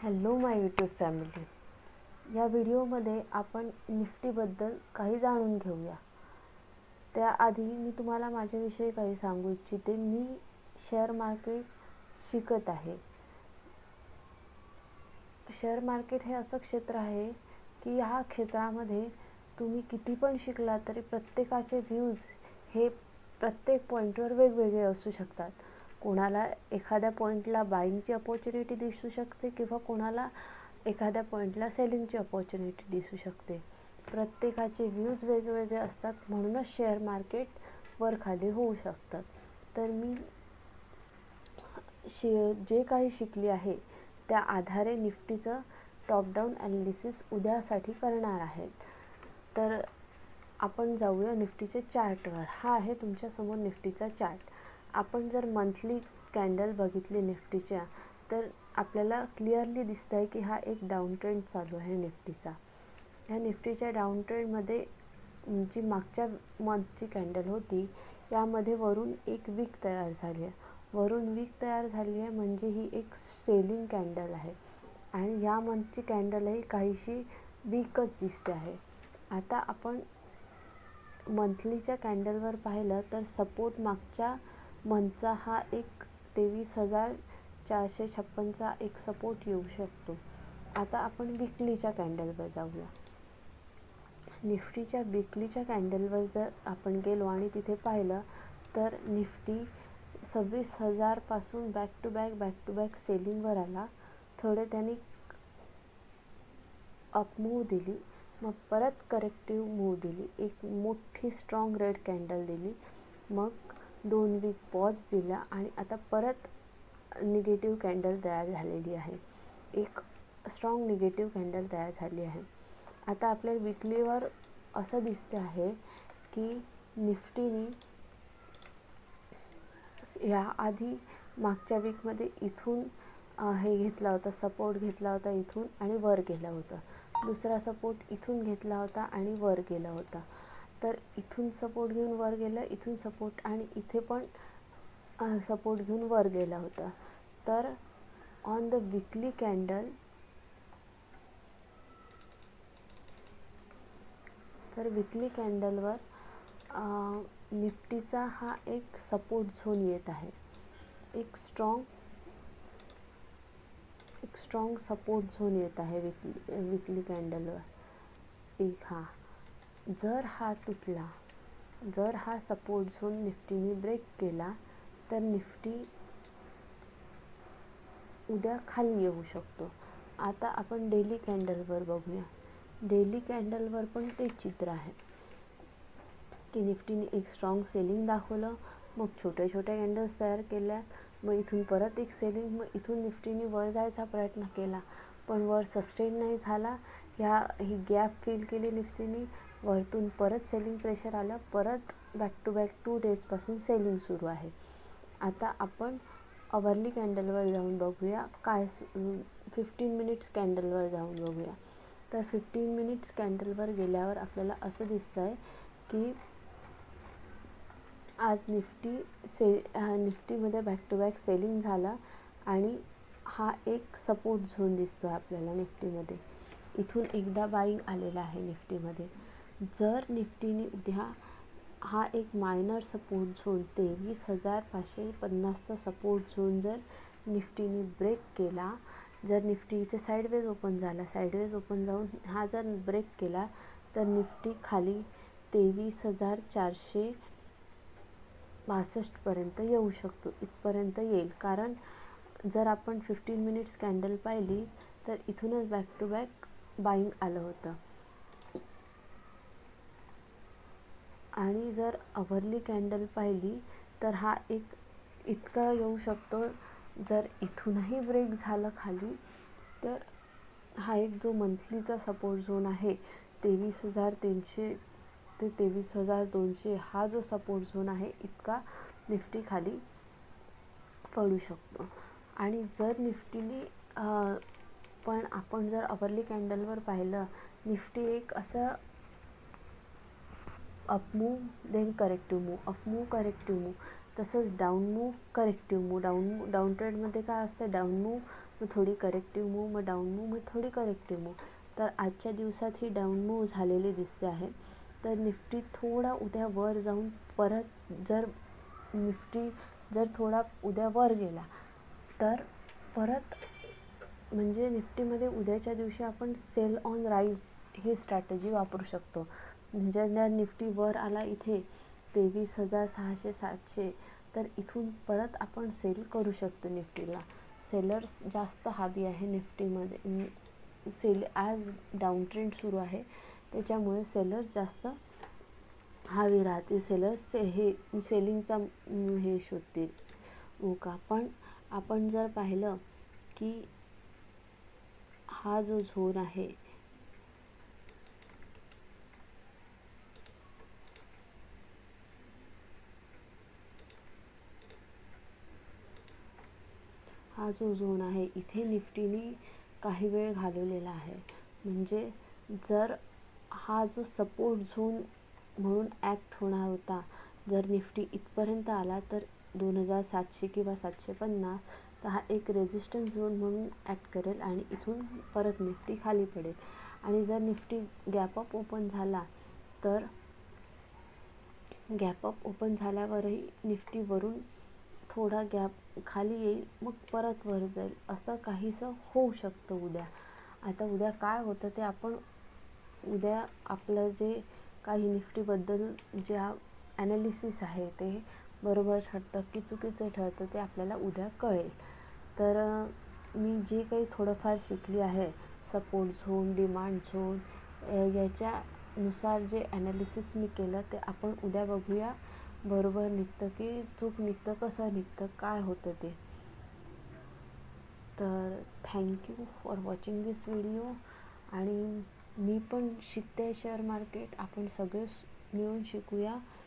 Hello माय YouTube family. या व्हिडिओमध्ये आपण निफ्टीबद्दल काही जाणून घेऊया. त्याआधी मी तुम्हाला माझ्याविषयी काही सांगू इच्छिते. मी शेअर मार्केट शिकत आहे. शेअर मार्केट हे असं क्षेत्र आहे की ह्या क्षेत्रामध्ये तुम्ही किती पण शिकला तरी प्रत्येकाचे व्ह्यूज हे प्रत्येक पॉईंटवर वेगवेगळे असू शकतात. कोणाला एखाद्या पॉईंटला बाईंगची अपॉर्च्युनिटी दिसू शकते किंवा कोणाला एखाद्या पॉईंटला सेलिंगची अपॉर्च्युनिटी दिसू शकते. प्रत्येकाचे व्ह्यूज वेगवेगळे असतात, म्हणूनच शेअर मार्केट वर खाली होऊ शकतात. तर मी जे काही शिकली आहे त्या आधारे निफ्टीचं टॉप डाऊन ॲनालिसिस उद्यासाठी करणार आहे. तर आपण जाऊया निफ्टीचे चार्टवर. हा आहे तुमच्यासमोर निफ्टीचा चार्ट. आपण जर मंथली कॅन्डल बघितली निफ्टीच्या तर आपल्याला क्लिअरली दिसतं आहे की हा एक डाऊन ट्रेंड चालू आहे निफ्टीचा. ह्या निफ्टीच्या डाऊन ट्रेंडमध्ये जी मागच्या मंथची कॅन्डल होती यामध्ये वरून एक वीक तयार झाली आहे. वरून वीक तयार झाली आहे म्हणजे ही एक सेलिंग कॅन्डल आहे आणि या मंथची कॅन्डलही काहीशी वीकच दिसते आहे. आता आपण मंथलीच्या कॅन्डलवर पाहिलं तर सपोर्ट मागच्या मंथचा हा एक 23,456चा एक सपोर्ट येऊ शकतो. आता आपण विकलीच्या कॅन्डलवर जाऊया. निफ्टीच्या विकलीच्या कॅन्डलवर जर आपण गेलो आणि तिथे पाहिलं तर निफ्टी 26,000 पासून बॅक टू बॅक सेलिंगवर आला. थोडे त्यांनी अप मूव दिली, मग परत करेक्टिव्ह मूव दिली, एक मोठी स्ट्रॉंग रेड कॅन्डल दिली, मग 2 वीक पॉज दिला आणि आता परत निगेटिव्ह कॅन्डल तयार झालेली आहे. एक स्ट्रॉंग निगेटिव्ह कॅन्डल तयार झाली आहे. आता आपल्या विकलीवर असं दिसते आहे की निफ्टीने याआधी मागच्या वीकमध्ये इथून हे घेतला होता, सपोर्ट घेतला होता इथून आणि वर गेला होता. दुसरा सपोर्ट इथून घेतला होता आणि वर गेला होता. तर इथून सपोर्ट घेऊन वर गेलं, इथून सपोर्ट आणि इथे पण सपोर्ट घेऊन वर गेला होता. तर ऑन द विकली कॅन्डल विकली कॅन्डलवर निफ्टीचा हा एक सपोर्ट झोन येत आहे. एक स्ट्रॉंग सपोर्ट झोन येत आहे विकली कॅन्डलवर. जर हा तुटला, जर हा सपोर्ट झोन निफ्टीने ब्रेक केला तर निफ्टी उद्या खाली येऊ शकतो. आता आपण डेली कॅन्डलवर बघूया. डेली कॅन्डलवर पण ते चित्र आहे की निफ्टीने एक स्ट्रॉंग सेलिंग दाखवलं, मग छोट्या छोट्या कॅन्डल्स तयार केल्या, मग इथून परत एक सेलिंग, मग इथून निफ्टीने वर जायचा प्रयत्न केला पण वर सस्टेन नाही झाला. ही गॅप फिल केली निफ्टीने, वरतून परत सेलिंग प्रेशर आलं, परत बॅक टू बॅक 2 डेजपासून सेलिंग सुरू आहे. आता आपण अवर्ली कॅन्डलवर जाऊन बघूया. 15 मिनिट्स कॅन्डलवर जाऊन बघूया. तर 15 मिनिट्स कॅन्डलवर गेल्यावर आपल्याला असं दिसतं आहे की आज निफ्टीमध्ये बॅक टू बॅक सेलिंग झाला आणि हा एक सपोर्ट झोन दिसतो आहे आपल्याला निफ्टीमध्ये. इथून एकदा बाईंग आलेला आहे निफ्टीमध्ये. जर निफ्टीने उद्या हा एक मायनर सपोर्ट झोन 23,550चा सपोर्ट झोन जर निफ्टीने ब्रेक केला, जर निफ्टी इथे साईडवेज ओपन झाला, साईडवेज ओपन जाऊन हा जर ब्रेक केला तर निफ्टी खाली 23,462 पर्यंत येऊ शकतो. इथपर्यंत येईल, कारण जर आपण 15 मिनिट्स कॅन्डल पाहिली तर इथूनच बॅक टू बॅक बाईंग आलं होतं. आणि जर अवर्ली कॅन्डल पाहिली तर हा एक इतका येऊ शकतो. जर इथूनही ब्रेक झालं खाली तर हा एक जो मंथलीचा सपोर्ट झोन आहे 23,300 ते 23,200 हा जो सपोर्ट झोन आहे इतका निफ्टी खाली पडू शकतो. आणि जर निफ्टीने पण आपण जर अवर्ली कॅन्डलवर पाहिलं, निफ्टी एक असं up move then corrective move, up move corrective move, तसंच down move corrective move. Down ट्रेंडमध्ये काय असतं, डाऊन मूव मग थोडी करेक्टिव्ह मूव्ह, मग डाऊन मूव्ह, मग थोडी करेक्टिव्ह मूव्ह. तर आजच्या दिवसात ही डाऊन मूव्ह झालेली दिसते आहे. तर निफ्टी थोडा उद्या वर जाऊन परत जर निफ्टी जर थोडा उद्या वर गेला तर परत म्हणजे निफ्टीमध्ये उद्याच्या दिवशी आपण सेल ऑन राईज ही स्ट्रॅटेजी वापरू शकतो. जर निफ्टी वर आला इथे 23,600-700, तर इथून परत आपण सेल करू शकतो निफ्टीला. सेलर्स जास्त हवी आहे निफ्टीमध्ये. सेल ॲज डाऊन ट्रेंड सुरू आहे त्याच्यामुळे सेलर्स जास्त हवी राहते. सेलर्स हे सेलिंगचा हे शोधतील मोका. पण आपण जर पाहिलं की हा जो झोन आहे हा जो झोन आहे इथे निफ्टीने काही वेळ घालवलेला आहे. म्हणजे जर हा जो सपोर्ट झोन म्हणून ॲक्ट होणार होता, जर निफ्टी इथपर्यंत आला तर 2,700 किंवा 750, तर हा एक रेजिस्टन्स झोन म्हणून ॲक्ट करेल आणि इथून परत निफ्टी खाली पडेल. आणि जर निफ्टी गॅपअप ओपन झाला तर गॅपअप ओपन झाल्यावरही निफ्टीवरून थोडा गॅप खाली येईल, मग परत वर जाईल. असं काहीसं होऊ शकतं उद्या. आता उद्या काय होतं ते आपण उद्या आपलं जे काही निफ्टीबद्दल ज्या ॲनालिसिस आहे ते बरोबर ठरतं की चुकीचं ठरतं ते आपल्याला उद्या कळेल. तर मी जे काही थोडंफार शिकली आहे, सपोर्ट झोन, डिमांड झोन, याच्यानुसार जे ॲनालिसिस मी केलं ते आपण उद्या बघूया. बरोबर निघतं की चूक निघतं, कसं निघतं, काय होतं ते. तर thank you for watching this video. आणि मी पण शिकते शेअर मार्केट, आपण सगळे मिळून शिकूया.